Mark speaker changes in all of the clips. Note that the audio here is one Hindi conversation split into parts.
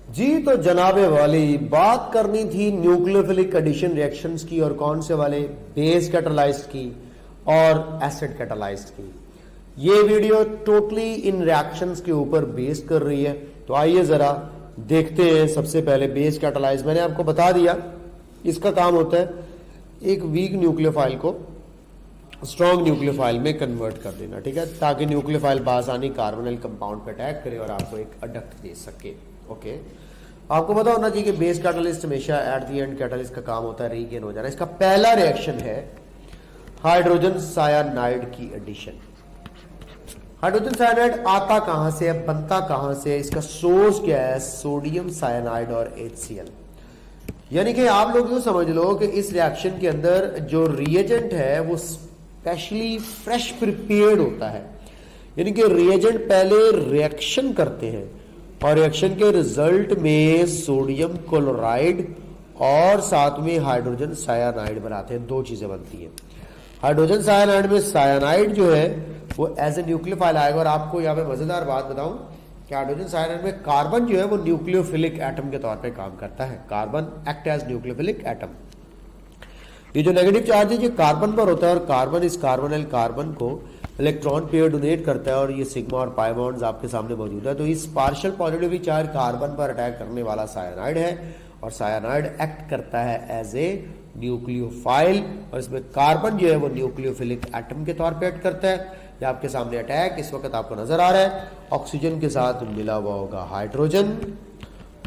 Speaker 1: जी तो जनाबे वाली बात करनी थी न्यूक्लियोफिलिक एडिशन रिएक्शंस की, और कौन से वाले, बेस कैटालाइज्ड की और एसिड कैटालाइज्ड की। ये वीडियो टोटली इन रिएक्शंस के ऊपर बेस्ड कर रही है। तो आइए जरा देखते हैं। सबसे पहले बेस कैटालाइज, मैंने आपको बता दिया इसका काम होता है एक वीक न्यूक्लियोफाइल को स्ट्रॉन्ग न्यूक्लियोफाइल में कन्वर्ट कर देना, ठीक है, ताकि न्यूक्लियोफाइल बासानी कार्बोनिल कंपाउंड पे अटैक करे और आपको एक अडक्ट दे सके। ओके, आपको पता होना चाहिए कि बेस कैटालिस्ट हमेशा एट द एंड कैटालिस्ट का काम होता है रीगेन हो जाना। इसका पहला रिएक्शन है हाइड्रोजन सायानाइड की एडिशन। हाइड्रोजन सायानाइड आता कहां से है, बनता कहां से है, इसका सोर्स क्या है, सोडियम सायानाइड और HCl। यानी कि आप लोग यूं समझ लो कि इस रिएक्शन के अंदर जो रिएजेंट है वो स्पेशली फ्रेश प्रिपेयर्ड होता है। यानी कि रिएजेंट पहले रिएक्शन करते हैं और रिएक्शन के रिजल्ट में सोडियम क्लोराइड और साथ में हाइड्रोजन सायानाइड बनाते हैं। दो चीजें बनती हैं। हाइड्रोजन सायानाइड में सायानाइड जो है वो एज ए न्यूक्लियोफाइल आएगा। और आपको यहाँ पे मजेदार बात बताऊं कि हाइड्रोजन सायानाइड में कार्बन जो है वो न्यूक्लियोफिलिक एटम के तौर पे काम करता है। Carbon act as nucleophilic atom. ये जो नेगेटिव चार्ज है ये कार्बन पर होता है और कार्बन इस कार्बोनिल कार्बन को इलेक्ट्रॉन पेयर डोनेट करता है और ये सिग्मा और पाई बॉन्ड्स आपके सामने मौजूद है। तो इस पार्शियल पॉजिटिव चार्ज कार्बन पर अटैक करने वाला सायानाइड है और सायानाइड एक्ट करता है एज ए न्यूक्लियोफाइल और इसमें कार्बन जो है वो न्यूक्लियोफिलिक एटम के तौर पे एक्ट करता है। ये आपके सामने अटैक इस वक्त आपको नजर आ रहा है। ऑक्सीजन के साथ मिला हुआ होगा हाइड्रोजन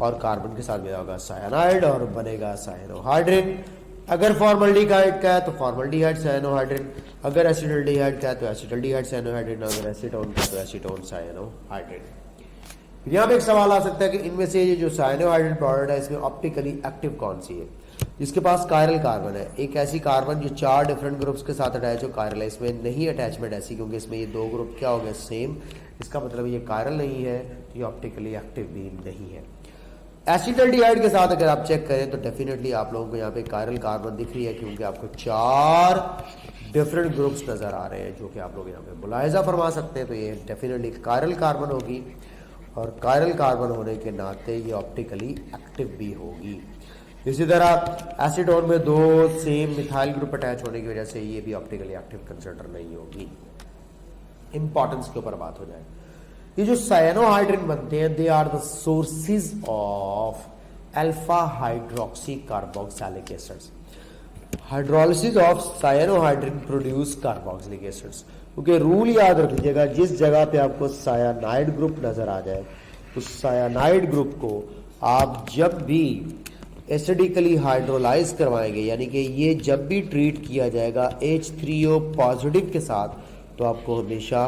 Speaker 1: और कार्बन के साथ मिला होगा सायानाइड और बनेगा सायनोहाइड्रिन। अगर फॉर्मल्डिहाइड का है तो फॉर्मल्डिहाइड सायनोहाइड्रिन, अगर एसिटल्डिहाइड का है तो एसिटल्डिहाइड सायनोहाइड्रिन, अगर एसीटोन का तो एसीटोन सायनोहाइड्रिन। यहाँ पे एक सवाल आ सकता है कि इनमें से ये जो सायनोहाइड्रिन प्रोडक्ट है इसमें ऑप्टिकली एक्टिव कौन सी है। जिसके पास कायरल कार्बन है, एक ऐसी कार्बन जो 4 डिफरेंट ग्रुप्स के साथ अटैच हो कायरल है। इसमें नहीं अटैचमेंट ऐसी क्योंकि इसमें ये 2 ग्रुप क्या हो गए सेम। इसका मतलब ये कायरल नहीं है तो ये ऑप्टिकली एक्टिव भी नहीं है। एसिटल्डिहाइड के साथ अगर आप चेक करें तो डेफिनेटली आप लोगों को यहाँ पे कायरल कार्बन दिख रही है क्योंकि आपको 4 डिफरेंट ग्रुप्स नजर आ रहे हैं जो कि आप लोग यहाँ पे मुलाहिजा फरमा सकते हैं। तो ये डेफिनेटली कायरल कार्बन होगी और कायरल कार्बन होने के नाते ये ऑप्टिकली एक्टिव भी होगी। इसी तरह एसीटोन में 2 सेम मिथाइल ग्रुप अटैच होने की वजह से ये भी ऑप्टिकली एक्टिव कंसिडर नहीं होगी। इंपॉर्टेंस के ऊपर बात हो जाए, ये जो सायनोहाइड्रिन बनते हैं they are the sources of alpha hydroxy carboxylic acids. Hydrolysis of cyanohydrin produce carboxylic acids. क्योंकि रूल याद रख लीजिएगा, जिस जगह पे आपको सायानाइड ग्रुप नजर आ जाए उस सायानाइड ग्रुप को आप जब भी एसिडिकली हाइड्रोलाइज करवाएंगे, यानी कि ये जब भी ट्रीट किया जाएगा H3O पॉजिटिव के साथ, तो आपको हमेशा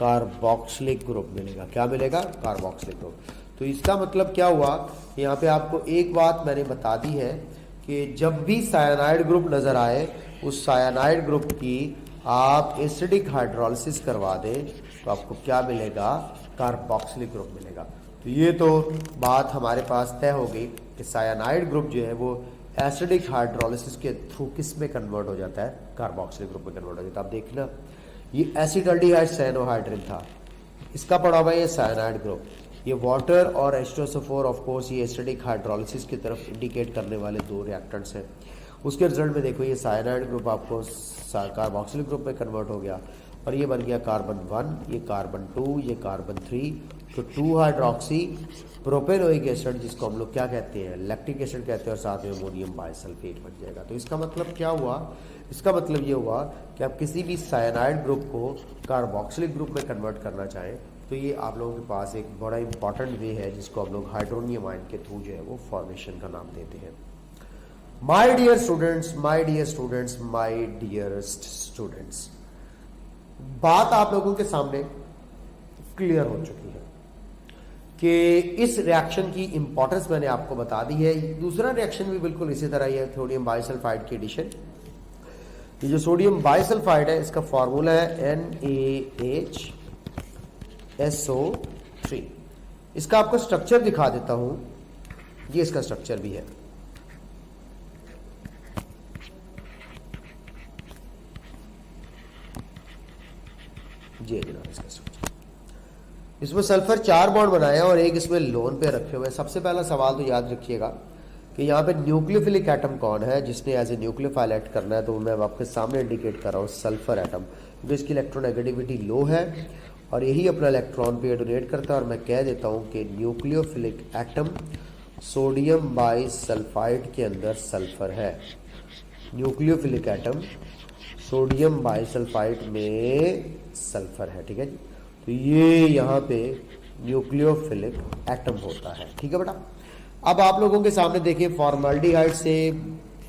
Speaker 1: कार्बोक्सिलिक ग्रुप मिलेगा। क्या मिलेगा? Carboxylic group. तो इसका मतलब क्या हुआ, यहाँ पे आपको एक बात मैंने बता दी है कि जब भी सायानाइड ग्रुप नजर आए उस सायानाइड ग्रुप की आप एसिडिक हाइड्रोलिसिस करवा दें तो आपको क्या मिलेगा? कार्बोक्सिलिक ग्रुप मिलेगा। तो ये तो बात हमारे पास तय हो गई कि सायानाइड ग्रुप जो है वो एसिडिक हाइड्रोलिसिस के थ्रू किस में कन्वर्ट हो जाता है? कार्बोक्सिलिक ग्रुप में कन्वर्ट हो जाता है। आप देखना ये एसिटल्डिहाइड सायनोहाइड्रिन था, इसका पड़ा हुआ है ये सायानाइड ग्रुप। ये वाटर और H2SO4 ऑफ कोर्स ये एसिडिक हाइड्रोलिसिस की तरफ इंडिकेट करने वाले 2 रिएक्टेंट्स हैं। उसके रिजल्ट में देखो ये सायानाइड ग्रुप आपको कार्बोक्सिलिक ग्रुप में कन्वर्ट हो गया और ये बन गया कार्बन 1, ये कार्बन 2, ये कार्बन 3। तो 2 हाइड्रोक्सी प्रोपेनोइक एसिड जिसको हम लोग क्या कहते हैं? लैक्टिक एसिड कहते हैं और साथ में अमोनियम बाइसल्फेट बन जाएगा। तो इसका मतलब क्या हुआ? इसका मतलब ये हुआ कि आप किसी भी सायानाइड ग्रुप को कार्बोक्सिलिक ग्रुप में कन्वर्ट करना चाहें तो ये आप लोगों के पास एक बड़ा इंपॉर्टेंट वे है जिसको हम लोग हाइड्रोनियम आयन के थ्रू जो है वो फॉर्मेशन का नाम देते हैं। My dear students, my dear students, my dearest students, बात आप लोगों के सामने क्लियर हो चुकी है कि इस रिएक्शन की इंपॉर्टेंस मैंने आपको बता दी है। दूसरा रिएक्शन भी बिल्कुल इसी तरह ही है, सोडियम बाइसल्फाइड की एडिशन। ये जो सोडियम बाइसल्फाइड है इसका फॉर्मूला है NaHSO3। इसका आपको स्ट्रक्चर दिखा देता हूं, ये इसका स्ट्रक्चर भी है। जी जनाब, इसका स्ट्रक्चर इसमें सल्फर 4 बॉन्ड बनाए हैं और एक इसमें लोन पे रखे हुए हैं। सबसे पहला सवाल तो याद रखिएगा कि यहाँ पे न्यूक्लियोफिलिक एटम कौन है जिसने एज ए न्यूक्लियोफाइल एक्ट करना है, तो मैं आपके सामने इंडिकेट कर रहा हूँ सल्फर एटम, क्योंकि इसकी इलेक्ट्रोनेगेटिविटी लो है और यही अपना इलेक्ट्रॉन पे डोनेट करता है। और मैं कह देता हूँ कि न्यूक्लियोफिलिक एटम सोडियम बाइसल्फाइड के अंदर सल्फर है। न्यूक्लियोफिलिक एटम सोडियम बाइसल्फाइड में सल्फर है, ठीक है जी। तो ये यहाँ पे न्यूक्लियोफिलिक एटम होता है, ठीक है बेटा। अब आप लोगों के सामने देखिए फॉर्मल्डिहाइड से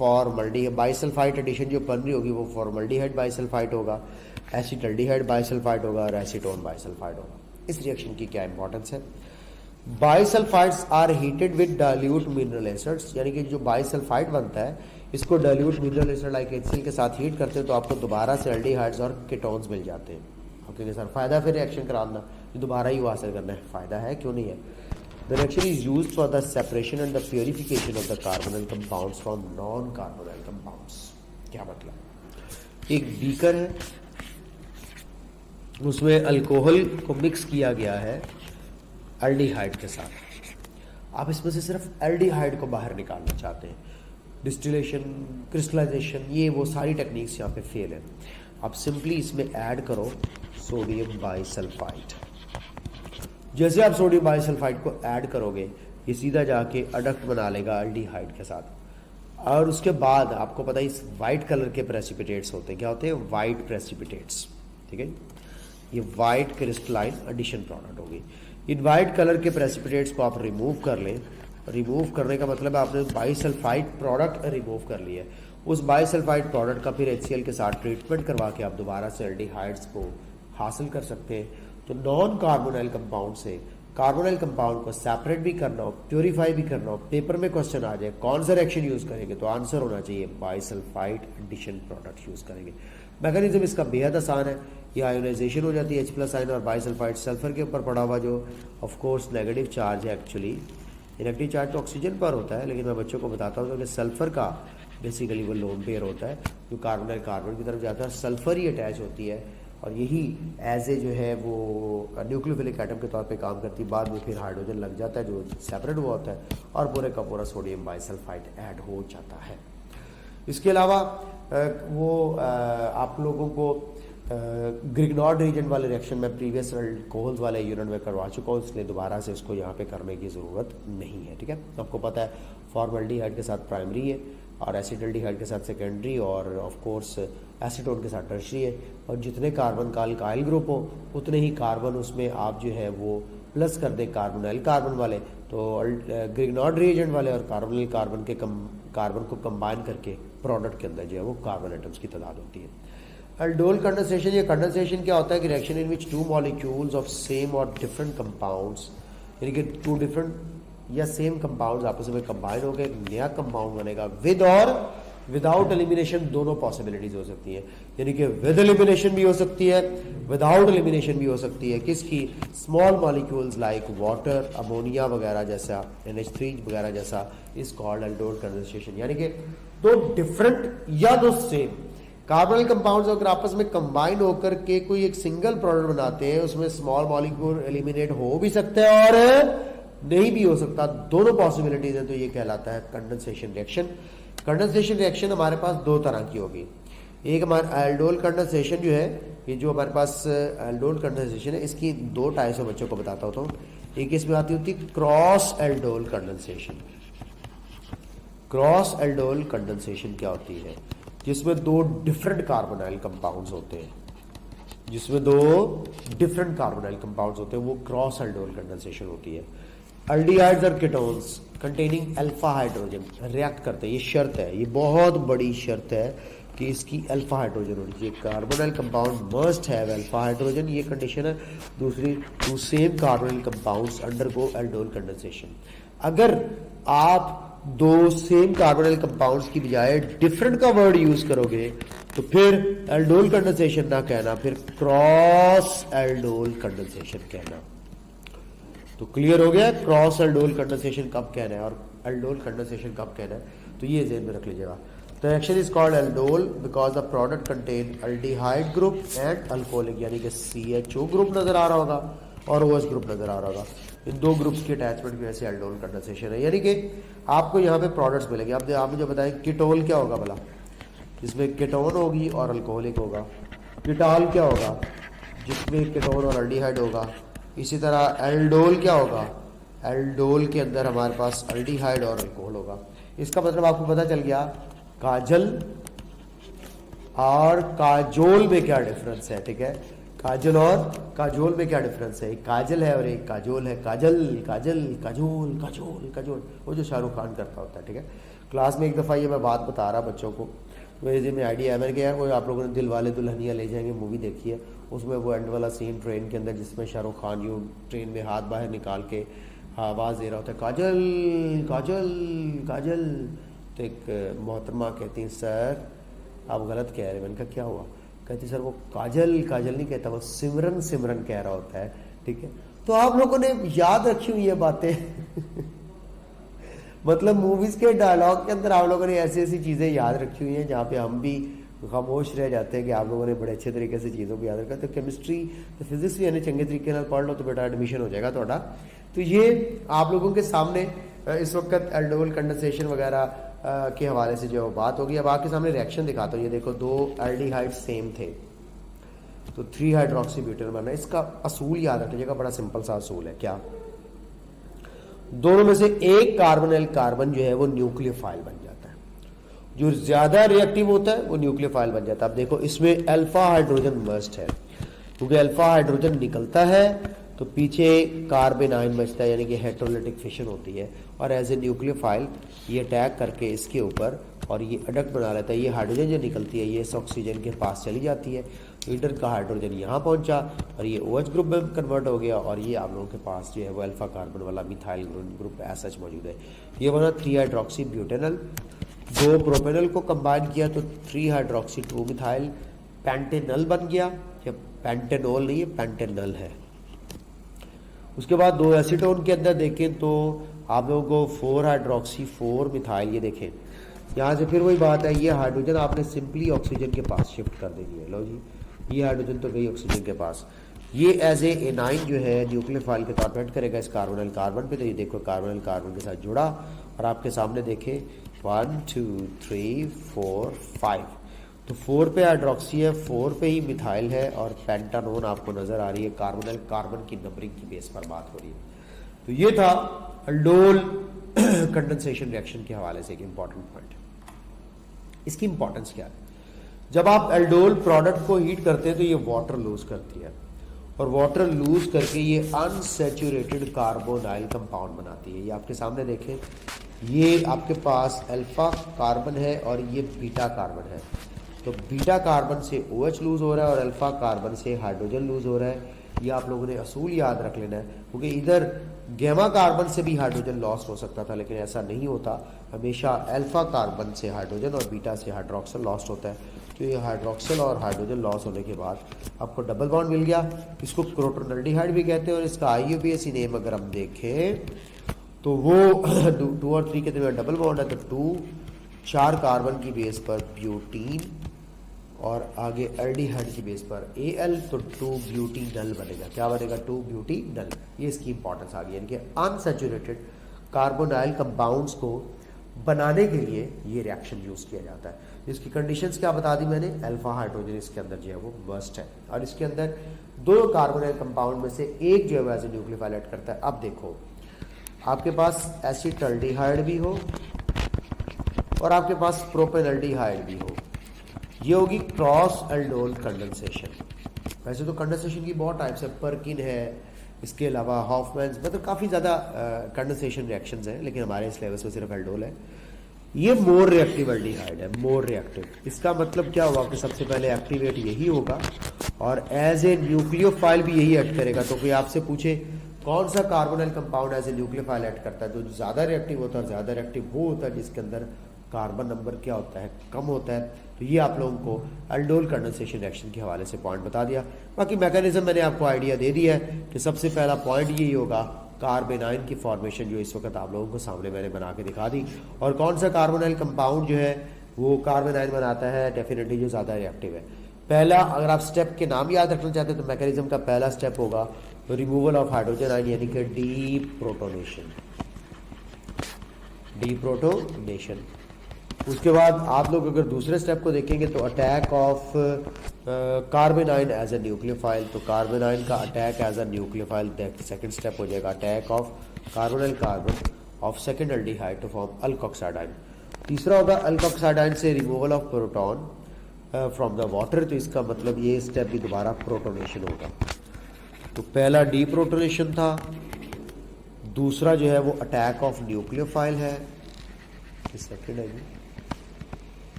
Speaker 1: बाइसल्फाइड एडिशन जो बन रही होगी वो फॉर्मल्डिहाइड बाइसल्फाइड होगा, एसिटल्डिहाइड बाइसल्फाइड होगा और एसीटोन बाइसल्फाइड होगा। इस रिएक्शन की क्या इंपॉर्टेंस है? Bisulphides are heated with dilute mineral acids, यानी कि जो बाइसल्फाइड बनता है इसको dilute mineral acid like HCl के साथ हीट करते हैं तो आपको दोबारा से एल्डिहाइड्स और कीटोन्स मिल जाते हैं। ओके सर, फायदा फिर रिएक्शन कराना, ये दोबारा ही हासिल करना है, फायदा है, क्यों नहीं है। The reaction is used for the separation and the purification of the carbonyl compounds from non carbonyl compounds. क्या मतलब? एक बीकर है, उसमें अल्कोहल को मिक्स किया गया है एल्डिहाइड के साथ। आप इसमें से सिर्फ एल्डिहाइड को बाहर निकालना चाहते हैं, डिस्टिलेशन, क्रिस्टलाइजेशन, ये वो सारी टेक्निक्स यहाँ पे फेल है। आप सिंपली इसमें ऐड करो सोडियम बाइसल्फाइड। जैसे आप सोडियम बाइसल्फाइड को ऐड करोगे ये सीधा जाके अडक्ट बना लेगा एल्डिहाइड के साथ। और उसके बाद आपको पता है इस वाइट कलर के प्रेसिपिटेट्स होते हैं, क्या होते हैं? वाइट प्रेसिपिटेट्स, ठीक है। ये वाइट क्रिस्टलाइन एडिशन प्रोडक्ट होगी। इन वाइट कलर के प्रेसिपिटेट्स को आप रिमूव कर लें। रिमूव करने का मतलब है आपने बाइसल्फाइड प्रोडक्ट रिमूव कर लिया है। उस बाइसल्फाइड प्रोडक्ट का फिर HCl के साथ ट्रीटमेंट करवा के आप दोबारा से एल्डिहाइड्स को हासिल कर सकते हैं। तो नॉन कार्बोनाइल कंपाउंड से कार्बोनाइल कंपाउंड को सेपरेट भी करना हो, प्योरीफाई भी करना हो, पेपर में क्वेश्चन आ जाए कौन सा रिएक्शन यूज करेंगे, तो आंसर होना चाहिए बाइसल्फाइड एडिशन प्रोडक्ट यूज करेंगे। मैकेनिज्म इसका बेहद आसान है। ये आयोनाइजेशन हो जाती है H+ आयन और बाइसल्फाइड सल्फर के ऊपर पड़ा हुआ जो ऑफ कोर्स नेगेटिव चार्ज है। एक्चुअली इलेक्ट्रिक चार्ज तो ऑक्सीजन पर होता है, लेकिन मैं बच्चों को बताता हूँ कि सल्फर का बेसिकली वो लोन पेयर होता है जो कार्बोनाइल कार्बन की तरफ जाता है, सल्फर ही अटैच होती है और यही एज ए जो है वो न्यूक्लियोफिलिक एटम के तौर पे काम करती है। बाद में फिर हाइड्रोजन लग जाता है जो सेपरेट हुआ होता है और पूरे का पूरा सोडियम बाइसल्फाइड ऐड हो जाता है। इसके अलावा आप लोगों को ग्रिग्नॉर्ड रीजन वाले रिएक्शन में प्रीवियस अल्कोहल्स वाले यूनिट में करवा चुका हूँ, इसलिए दोबारा से इसको यहाँ पे करने की ज़रूरत नहीं है, ठीक है। आपको पता है फॉर्मल्डिहाइड के साथ प्राइमरी है और एसिटल्डिहाइड के साथ सेकेंडरी और ऑफ कोर्स एसीटोन के साथ टर्शरी है। और जितने कार्बन का अल्काइल ग्रुप हो उतने ही कार्बन उसमें आप जो है वो प्लस कर दें कार्बोनाइल कार्बन वाले, तो ग्रिग्नॉर्ड रिएजेंट वाले और कार्बोनिल कार्बन को कंबाइन करके प्रोडक्ट के अंदर जो है वो कार्बन एटम्स की तादाद होती है। एल्डोल कंडेंसेशन, ये कंडेंसेशन क्या होता है कि reaction in which 2 molecules of same और डिफरेंट कंपाउंड्स, यानी कि 2 डिफरेंट या सेम कंपाउंड्स आपस में कंबाइन हो गए एक नया कंपाउंड बनेगा। विद और विदाउट एलिमिनेशन दोनों पॉसिबिलिटीज हो सकती है, यानी कि विद एलिमिनेशन भी हो सकती है, विदाउट एलिमिनेशन भी हो सकती है। किसकी? Small molecules like water, ammonia वगैरह जैसा, NH3 वगैरह जैसा इज कॉल्ड एल्डोल कंडेंसेशन। यानी कि 2 डिफरेंट या 2 सेम कार्बोनिल कंपाउंड्स अगर आपस में कंबाइन होकर के कोई एक सिंगल प्रोडक्ट बनाते हैं, उसमें स्मॉल मॉलिक्यूल एलिमिनेट हो भी सकते हैं और नहीं भी हो सकता, दोनों पॉसिबिलिटीज है, तो ये कहलाता है कंडेंसेशन रिएक्शन। कंडेंसेशन रिएक्शन हमारे पास 2 तरह की होगी। एक हमारा एल्डोल कंडेंसेशन जो है, ये जो हमारे पास एल्डोल कंडेंसेशन है इसकी 2 टाइप्स में बच्चों को बताता होता हूँ। एक इसमें आती होती है cross aldol condensation. Cross aldol condensation क्या होती है? जिसमें 2 डिफरेंट कार्बोनाइल कंपाउंड्स होते हैं, जिसमें 2 डिफरेंट कार्बोनाइल कंपाउंड्स होते हैं, वो क्रॉस एल्डोल कंडेंसेशन होती है। एल्डिहाइड्स और ketones containing alpha hydrogen react करते हैं, ये शर्त है, ये बहुत बड़ी शर्त है कि इसकी अल्फा हाइड्रोजन होनी चाहिए। Carbonyl compound must have alpha hydrogen, ये कंडीशन है। दूसरी, 2 same carbonyl compounds undergo aldol condensation. अगर आप 2 सेम कार्बोनाइल कंपाउंड्स की बजाय डिफरेंट का वर्ड यूज करोगे तो फिर एल्डोल कंडेंसेशन ना कहना, फिर क्रॉस एल्डोल कंडेंसेशन कहना। तो क्लियर हो गया क्रॉस एल्डोल कंडेंसेशन कब कहना है और एल्डोल कंडेंसेशन कब कहना है, तो ये ज़हन में रख लीजिएगा। The reaction is called aldol because the product contain aldehyde group and alcoholic, यानी कि CHO ग्रुप नजर आ रहा होगा और OH ग्रुप नजर आ रहा होगा। इन दो ग्रुप्स की अटैचमेंट की वजह से एल्डोल कंडेंसेशन है। यानी कि आपको यहाँ पे प्रोडक्ट्स मिलेंगे। आप मुझे बताएं कीटोल क्या होगा भला, जिसमें कीटोन होगी और अल्कोहलिक होगा। कीटॉल क्या होगा, जिसमें कीटोन और अल्डिहाइड होगा। इसी तरह एल्डोल क्या होगा, एल्डोल के अंदर हमारे पास अल्डिहाइड और अल्कोहल होगा। इसका मतलब आपको पता चल गया काजल और काजोल में क्या डिफरेंस है। ठीक है, काजल और काजोल में क्या डिफरेंस है, एक काजल है और एक काजोल है। काजल काजल काजोल काजोल काजोल, वो जो शाहरुख खान करता होता है। ठीक है, क्लास में एक दफ़ा ये मैं बात बता रहा बच्चों को, मेरे में आइडिया है, मैंने कहा यार वो आप लोगों ने दिल वाले दुल्हनिया ले जाएंगे मूवी देखी है, उसमें वो एंड वाला सीन ट्रेन के अंदर जिसमें शाहरुख खान यूँ ट्रेन में हाथ बाहर निकाल के आवाज़ दे रहा होता है काजल काजल काजल। तो एक मोहतरमा कहती हैं सर आप गलत कह रहे हैं। मैंने कहा क्या हुआ, कहती सर वो काजल काजल नहीं कहता, वो सिमरन सिमरन कह रहा होता है। ठीक है, तो आप लोगों ने याद रखी हुई है बातें मतलब मूवीज के डायलॉग के अंदर आप लोगों ने ऐसी ऐसी चीज़ें याद रखी हुई हैं जहाँ पे हम भी खामोश रह जाते हैं कि आप लोगों ने बड़े अच्छे तरीके से चीज़ों को याद रखा। तो केमिस्ट्री तो फिजिक्स भी यानी चंगे तरीके से पढ़ लो तो बेटा एडमिशन हो जाएगा थोड़ा। तो ये आप लोगों के सामने इस वक्त एल्डोल कंडेंसेशन वगैरह के हवाले से जो बात होगी। अब आपके सामने रिएक्शन दिखाता हूँ। ये देखो दो एल्डिहाइड सेम थे तो 3 हाइड्रोक्सी ब्यूटेन बना। इसका असूल याद रखिएगा, बड़ा सिंपल सा असूल है। क्या, दोनों में से एक कार्बोनिल कार्बन जो है वो न्यूक्लियोफाइल बन जाता है, जो ज्यादा रिएक्टिव होता है वो न्यूक्लियोफाइल बन जाता है। अब देखो इसमें अल्फा हाइड्रोजन मस्ट है, क्योंकि अल्फा हाइड्रोजन निकलता है तो पीछे कार्बन आयन बचता है, यानी कि हेटेरोलिटिक फिशन होती है और एज ए न्यूक्लियोफाइल ये अटैक करके इसके ऊपर और ये अडक्ट बना लेता है। ये हाइड्रोजन जो निकलती है ये इस ऑक्सीजन के पास चली जाती है, इधर का हाइड्रोजन यहाँ पहुँचा और ये OH ग्रुप में कन्वर्ट हो गया और ये आप लोगों के पास जो है वो अल्फा कार्बन वाला मिथाइल ग्रुप ऐसा मौजूद है। ये बना 3 हाइड्रोक्सी ब्यूटेनल। 2 प्रोपेनल को कंबाइन किया तो 3 हाइड्रोक्सी 2 मिथाइल पेंटेनल बन गया। या पेंटेनोल नहीं है, पेंटेनल है। उसके बाद 2 एसीटोन के अंदर देखें तो आप लोगों को 4 हाइड्रोक्सी 4 मिथाइल, ये देखें यहाँ से फिर वही बात है, ये हाइड्रोजन आपने सिंपली ऑक्सीजन के पास शिफ्ट कर देनी है। लो जी, ये हाइड्रोजन तो गई ऑक्सीजन के पास। ये एज ए एनाइन जो है न्यूक्लियोफाइल के तौर पर ऐड करेगा इस कार्बोनिल कार्बन पे। तो ये देखो कार्बोनिल कार्बन के साथ जुड़ा और आपके सामने देखें 1 2 3 4 5, तो 4 पे हाइड्रोक्सी है, 4 पे ही मिथाइल है और पेंटानोन आपको नजर आ रही है। कार्बोनिल कार्बन की नंबरिंग की बेस पर बात हो रही है। तो ये था एल्डोल कंडेंसेशन रिएक्शन के हवाले से एक इंपॉर्टेंट पॉइंट। इसकी इंपॉर्टेंस क्या है, जब आप एल्डोल प्रोडक्ट को हीट करते हैं तो ये वाटर लूज करती है और वाटर लूज करके ये अनसैचुरेटेड कार्बोनाइल कंपाउंड बनाती है। ये आपके सामने देखें, ये आपके पास अल्फा कार्बन है और ये बीटा कार्बन है। तो बीटा कार्बन से OH लूज हो रहा है और अल्फा कार्बन से हाइड्रोजन लूज हो रहा है। ये आप लोगों ने असूल याद रख लेना है, क्योंकि इधर गैमा कार्बन से भी हाइड्रोजन लॉस्ट हो सकता था, लेकिन ऐसा नहीं होता। हमेशा अल्फा कार्बन से हाइड्रोजन और बीटा से हाइड्रोक्सल लॉस्ट होता है। तो ये हाइड्रोक्सल और हाइड्रोजन लॉस होने के बाद आपको डबल बॉन्ड मिल गया। इसको क्रोटोनल्डिहाइड भी कहते हैं और इसका IUPAC नेम अगर हम देखें तो वो 2 और 3 के दरमियान डबल बॉन्ड है। तो 2 4 कार्बन की बेस पर ब्यूटीन और आगे एल्डिहाइड की बेस पर Al, तो 2 ब्यूटीनल बनेगा। क्या बनेगा, 2 ब्यूटीनल। ये इसकी इंपॉर्टेंस आ गई, यानी कि अनसैचुरेटेड कार्बोनाइल कंपाउंड्स को बनाने के लिए ये रिएक्शन यूज किया जाता है। इसकी कंडीशंस क्या बता दी मैंने, अल्फा हाइड्रोजन इसके अंदर जो है वो मस्ट है और इसके अंदर 2 कार्बोनाइल कंपाउंड में से एक जो है एज ए न्यूक्लियोफाइल ऐड करता है। अब देखो आपके पास एसिटल्डिहाइड भी हो और आपके पास प्रोपेनल्डिहाइड भी हो, ये होगी क्रॉस एल्डोल कंडेंसेशन। वैसे तो कंडेंसेशन की बहुत टाइप्स है, पर्किन है, इसके अलावा हॉफमैन्स, मतलब काफ़ी ज़्यादा कंडेंसेशन रिएक्शंस हैं, लेकिन हमारे इस लेवल से सिर्फ एल्डोल है। ये मोर रिएक्टिव एल्डिहाइड है, मोर रिएक्टिव। इसका मतलब क्या हुआ कि सबसे पहले एक्टिवेट यही होगा और एज ए न्यूक्लियोफाइल भी यही ऐड करेगा। तो कोई आपसे पूछे कौन सा carbonyl compound as a nucleophile add करता है, तो ज़्यादा रिएक्टिव होता है, ज़्यादा रिएक्टिव वो होता है जिसके अंदर कार्बन नंबर क्या होता है, कम होता है। तो ये आप लोगों को एल्डोल कंडेंसेशन रिएक्शन के हवाले से पॉइंट बता दिया। बाकी मैकेनिज्म मैंने आपको आइडिया दे दिया है कि सबसे पहला पॉइंट यही होगा, कार्बन आयन की फॉर्मेशन जो इस वक्त आप लोगों को सामने मैंने बना के दिखा दी। और कौन सा कार्बोनाइल कंपाउंड जो है वो कार्बन आयन बनाता है, डेफिनेटली जो ज़्यादा रिएक्टिव है। पहला, अगर आप स्टेप के नाम याद रखना चाहते हैं तो मैकेनिज्म का पहला स्टेप होगा रिमूवल ऑफ हाइड्रोजन आयन यानी कि डीप्रोटोनेशन, डीप्रोटोनेशन। उसके बाद आप लोग अगर दूसरे स्टेप को देखेंगे तो attack of carbon ion as a nucleophile, तो कार्बन आयन का attack as a nucleophile second step हो जाएगा, attack of carbonyl carbon of second aldehyde to form alkoxide ion. तीसरा होगा अल्कोक्साइड आयन से removal of proton from the water, तो इसका मतलब ये स्टेप भी दोबारा प्रोटोनेशन होगा। तो पहला डीप्रोटोनेशन था, दूसरा जो है वो अटैक ऑफ न्यूक्लियोफाइल है, सेकंड है जी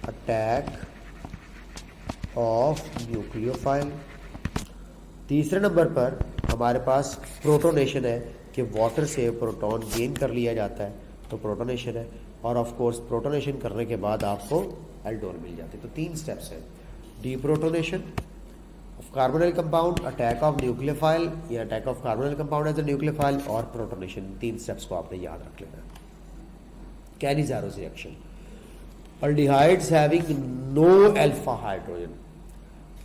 Speaker 1: अटैक ऑफ न्यूक्लियोफाइल। तीसरे नंबर पर हमारे पास प्रोटोनेशन है कि वाटर से प्रोटॉन गेन कर लिया जाता है, तो प्रोटोनेशन है। और ऑफ कोर्स प्रोटोनेशन करने के बाद आपको एल्डोल मिल जाते हैं। तो 3 स्टेप्स हैं, deprotonation of carbonyl compound, attack of nucleophile या attack of carbonyl compound as a nucleophile, और प्रोटोनेशन। 3 स्टेप्स को आपने याद रख लेना। Cannizzaro's reaction, aldehydes having no alpha hydrogen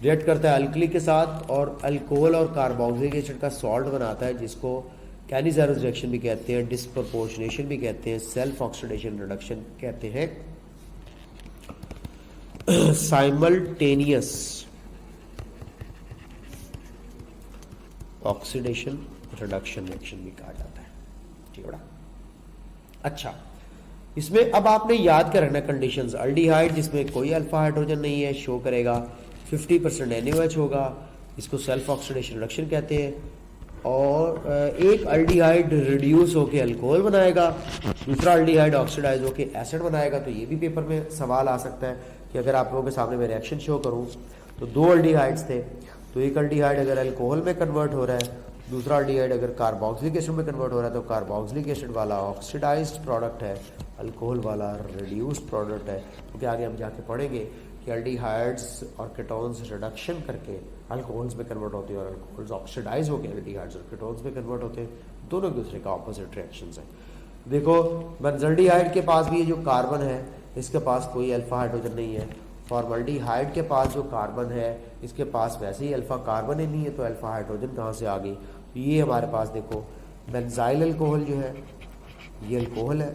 Speaker 1: react करता है अल्कली के साथ और अल्कोहल और कार्बोक्सिलिक एसिड का सॉल्ट बनाता है, जिसको कैनिज़ारोस रिएक्शन भी कहते हैं, डिस्प्रपोर्शनेशन भी कहते हैं, सेल्फ ऑक्सीडेशन रिडक्शन कहते हैं, साइमल्टेनियस ऑक्सीडेशन रिडक्शन रिएक्शन भी कहा जाता है। ठीक है। अच्छा, इसमें अब आपने याद कर रखना कंडीशंस। अल्डिहाइड जिसमें कोई अल्फा हाइड्रोजन नहीं है शो करेगा, 50% NaOH होगा, इसको सेल्फ ऑक्सीडेशन रिडक्शन कहते हैं। और एक अल्डिहाइड रिड्यूस होकर अल्कोहल बनाएगा, दूसरा अल्डिहाइड ऑक्सीडाइज होकर एसिड बनाएगा। तो ये भी पेपर में सवाल आ सकता है कि अगर आप लोगों के सामने मैं रिएक्शन शो करूं तो 2 अल्डिहाइड्स थे, तो एक अल्डिहाइड अगर अल्कोहल में कन्वर्ट हो रहा है, दूसरा अल्डिहाइड अगर कार्बोक्सिलिक एसिड में कन्वर्ट हो रहा है, तो कार्बोक्सिलिक एसिड वाला ऑक्सीडाइज्ड प्रोडक्ट है, अल्कोहल वाला रिड्यूस्ड प्रोडक्ट है। क्योंकि आगे हम जाके पढ़ेंगे कि अल्डिहाइड्स और कीटोन्स रिडक्शन करके अल्कोहल्स में कन्वर्ट होते हैं और अल्कोहल्स ऑक्सीडाइज होकर अल्डिहाइड्स और कीटोन्स में कन्वर्ट होते हैं। दोनों एक दूसरे का ऑपोजिट रिएक्शंस हैं। देखो बेंजल्डिहाइड के पास भी ये जो कार्बन है इसके पास कोई अल्फा हाइड्रोजन नहीं है, फॉर्मल्डिहाइड के पास जो कार्बन है इसके पास वैसे ही अल्फा कार्बन ही नहीं है, तो अल्फा हाइड्रोजन कहाँ से आ गई। तो ये हमारे पास देखो बेंजाइल अल्कोहल जो है ये अल्कोहल है,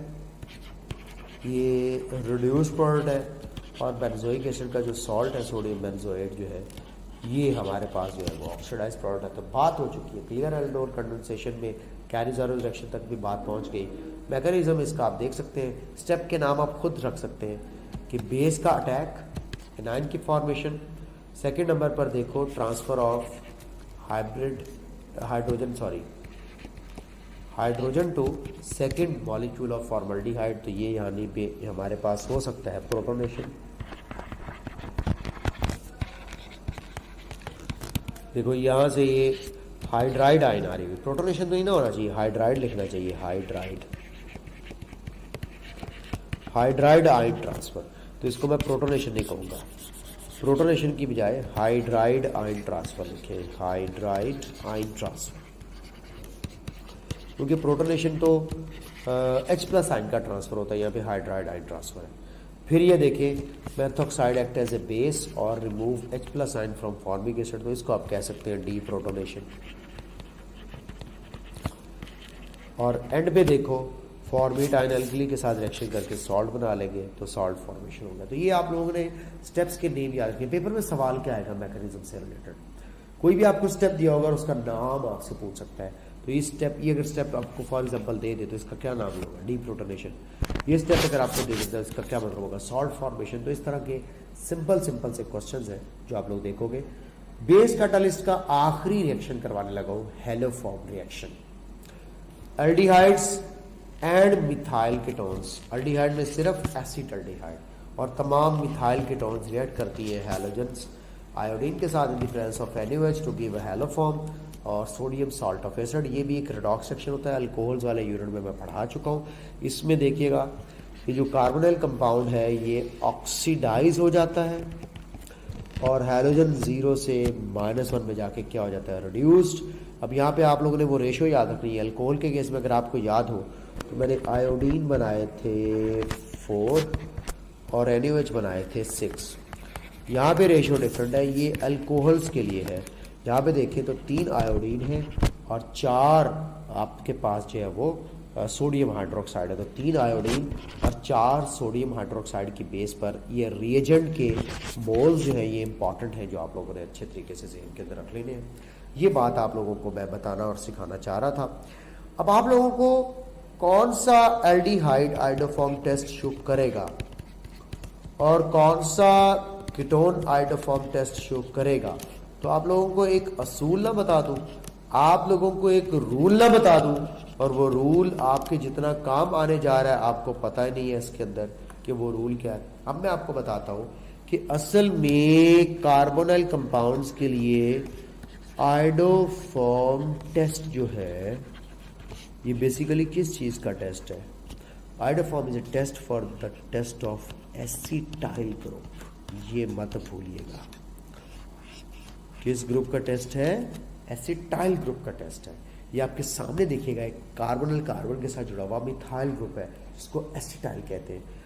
Speaker 1: ये रिड्यूस प्रोडक्ट है, और बेंजोइक एसिड का जो सॉल्ट है सोडियम बेंजोएट जो है ये हमारे पास जो है वो ऑक्सीडाइज प्रोडक्ट है। तो बात हो चुकी है क्लियर। एल्डोल कंडेंसेशन में कैनिज़ारोस रिएक्शन तक भी बात पहुंच गई। मैकेनिज्म इसका आप देख सकते हैं, स्टेप के नाम आप खुद रख सकते हैं कि बेस का अटैक, एनाइन की फॉर्मेशन, सेकेंड नंबर पर देखो transfer of hydrogen to second molecule of formaldehyde. तो ये यानी पे हमारे पास हो सकता है प्रोटोनेशन। देखो यहाँ से ये हाइड्राइड आयन आ रही है, प्रोटोनेशन तो नहीं ना होना चाहिए, हाइड्राइड लिखना चाहिए, हाइड्राइड आयन ट्रांसफर। तो इसको मैं प्रोटोनेशन नहीं कहूँगा, प्रोटोनेशन की बजाय हाइड्राइड आयन ट्रांसफर लिखे, हाइड्राइड आयन ट्रांसफर। क्योंकि प्रोटोनेशन तो H+ आयन का ट्रांसफर होता है, यहाँ पे हाइड्राइड आयन ट्रांसफर है। फिर ये देखें मेथोक्साइड एक्ट एज ए बेस और remove H+ ion from formic acid, तो इसको आप कह सकते हैं डीप्रोटोनेशन। और एंड पे देखो फॉर्मेट आयन अल्कली के साथ रिएक्शन करके सॉल्ट बना लेंगे तो सॉल्ट फॉर्मेशन होगा। तो ये आप लोगों ने स्टेप्स के नेम याद रखें। पेपर में सवाल क्या आएगा मैकेनिज्म से रिलेटेड, कोई भी आपको स्टेप दिया होगा और उसका नाम आपसे पूछ सकता है। तो ये स्टेप, ये अगर स्टेप आपको फॉर एग्जांपल दे दे तो इसका क्या नाम होगा, डीप्रोटोनेशन। ये स्टेप अगर आपको दे देता है इसका क्या मतलब होगा, सॉल्ट फॉर्मेशन। तो इस तरह के सिंपल से क्वेश्चंस हैं जो आप लोग देखोगे। बेस कैटालिस्ट का आखिरी रिएक्शन करवाने लगा हूं, haloform reaction. Aldehydes and methyl ketones, aldehyde में सिर्फ एसिटाल्डिहाइड और तमाम मिथाइल कीटोन्स रिएक्ट करती है हैलोजेंस आयोडीन के साथ in the presence of NaOH to give a haloform और सोडियम सॉल्ट ऑफ एसिड। ये भी एक रेडॉक्स सेक्शन होता है, अल्कोहल्स वाले यूनिट में मैं पढ़ा चुका हूँ। इसमें देखिएगा कि जो कार्बोनिल कंपाउंड है ये ऑक्सीडाइज हो जाता है और हैलोजन 0 से -1 में जाके क्या हो जाता है, रिड्यूस्ड। अब यहाँ पे आप लोगों ने वो रेशो याद रखनी है। अल्कोहल के केस में अगर आपको याद हो तो मैंने आयोडीन बनाए थे 4 और NaOH बनाए थे 6। यहाँ पे रेशो डिफरेंट है, ये अल्कोहल्स के लिए है। यहाँ पे देखिए तो 3 आयोडीन है और 4 आपके पास जो है वो सोडियम हाइड्रोक्साइड है। तो 3 आयोडीन और 4 सोडियम हाइड्रोक्साइड की बेस पर ये रिएजेंट के मोल्स जो है ये इंपॉर्टेंट है, जो आप लोगों ने अच्छे तरीके से ज़हन के अंदर रख लेने हैं। ये बात आप लोगों को मैं बताना और सिखाना चाह रहा था। अब आप लोगों को कौन सा एल्डिहाइड आइडोफॉर्म टेस्ट शो करेगा और कौन सा कीटोन आइडोफॉर्म टेस्ट शो करेगा, तो आप लोगों को एक असूल ना बता दूं, आप लोगों को एक रूल ना बता दूं, और वो रूल आपके जितना काम आने जा रहा है आपको पता ही नहीं है इसके अंदर कि वो रूल क्या है। अब मैं आपको बताता हूं कि असल में कार्बोनाइल कंपाउंड्स के लिए आइडोफॉर्म टेस्ट जो है ये बेसिकली किस चीज का टेस्ट है। Iodoform is a test for the test of acetyl group. ये मत भूलिएगा, किस ग्रुप का टेस्ट है? एसिटाइल ग्रुप का टेस्ट है। ये आपके सामने देखिएगा, एक कार्बोनिल कार्बन के साथ जुड़ा हुआ मिथाइल ग्रुप है जिसको एसिटाइल कहते हैं।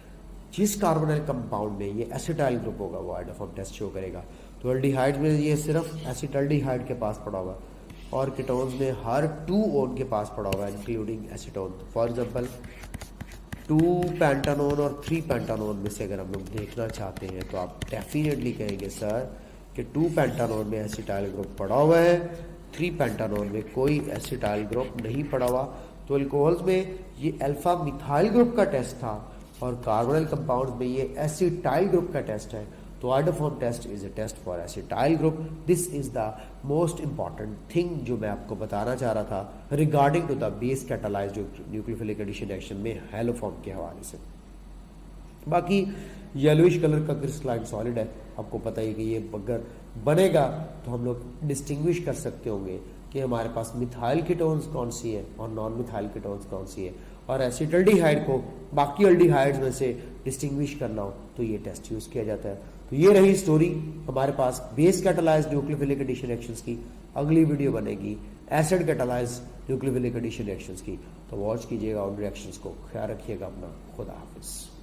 Speaker 1: जिस कार्बोनिल कंपाउंड में ये एसिटाइल ग्रुप होगा वो आइडोफॉर्म टेस्ट शो करेगा। तो एल्डिहाइड में ये सिर्फ एसिटाल्डिहाइड के पास पड़ा हुआ, और कीटोन्स में हर 2 ओन के पास पड़ा हुआ है including acetone. For example 2 pentanone और 3 पेंटानोन में से अगर हम लोग देखना चाहते हैं तो आप डेफिनेटली कहेंगे सर कि 2 पेंटानोन में एसिटाइल ग्रुप पड़ा हुआ है, 3 पेंटानोन में कोई एसिटाइल ग्रुप नहीं पड़ा हुआ। तो अल्कोहल्स में ये अल्फा मिथाइल ग्रुप का टेस्ट था और कार्बोनिल कंपाउंड्स में ये एसिटाइल ग्रुप का टेस्ट है। तो iodoform test is a test for acetyl group. This is the most important thing जो मैं आपको बताना चाह रहा था regarding to the base catalysed nucleophilic addition reaction में हैलोफॉर्म के हवाले से। बाकी येलोइश कलर का क्रिस्टलाइन सॉलिड है, आपको पता ही कि ये अगर बनेगा तो हम लोग डिस्टिंग्विश कर सकते होंगे कि हमारे पास मिथाइल कीटोन्स कौन सी है और नॉन मिथाइल कीटोन्स कौन सी है, और एसिटल्डिहाइड को बाकी अल्डिहाइड्स में से डिस्टिंग्विश करना हो तो ये टेस्ट यूज किया जाता है। तो ये रही स्टोरी हमारे पास base catalysed nucleophilic addition reactions की। अगली वीडियो बनेगी acid catalysed nucleophilic addition reactions की, तो वॉच कीजिएगा उन रिएक्शंस को। ख्याल रखिएगा अपना। खुदा हाफिज।